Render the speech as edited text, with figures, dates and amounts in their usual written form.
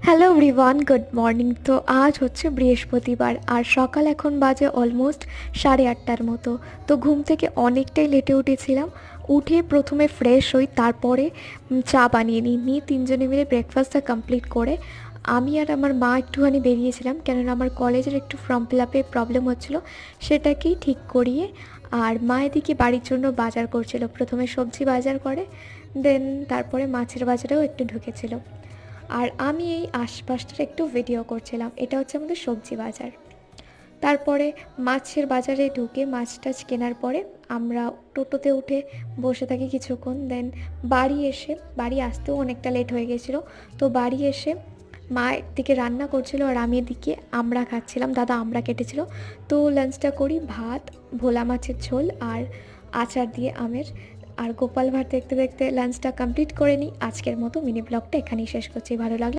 Hello everyone, good morning. তো আজ হচ্ছে বৃহস্পতিবার আর সকাল এখন বাজে অলমোস্ট 8:30টার মতো। তো ঘুম থেকে অনেকটাই লেটে উঠেছিলাম। উঠে প্রথমে ফ্রেশ হই, তারপরে চা বানিয়ে নিই তিনজনে মিলে ব্রেকফাস্টটা কমপ্লিট করে আমি আর আমার মা একটুখানি বেরিয়েছিলাম, কেননা আমার কলেজের একটু ফর্ম ফিল আপে প্রবলেম হচ্ছিলো, সেটাকেই ঠিক করিয়ে। আর মা এদিকে বাড়ির জন্য বাজার করছিল, প্রথমে সবজি বাজার করে, দেন তারপরে মাছের বাজারেও একটু ঢুকেছিল। আর আমি এই আশপাশটার একটু ভিডিও করছিলাম। এটা হচ্ছে আমাদের সবজি বাজার। তারপরে মাছের বাজারে ঢুকে মাছ টাছ কেনার পরে আমরা টোটোতে উঠে বসে থাকি কিছুক্ষণ। দেন বাড়ি আসতেও অনেকটা লেট হয়ে গেছিলো। তো বাড়ি এসে মা একদিকে রান্না করছিল আর আমি এদিকে আমড়া খাচ্ছিলাম, দাদা আমড়া কেটেছিল। তো লাঞ্চটা করি ভাত, ভোলা মাছের ঝোল আর আচার দিয়ে আমের। আর গোপাল ভাঁড় দেখতে দেখতে লাঞ্চটা কমপ্লিট করে নিই। আজকের মতো মিনি ব্লগটা এখানেই শেষ করছি। ভালো লাগলো।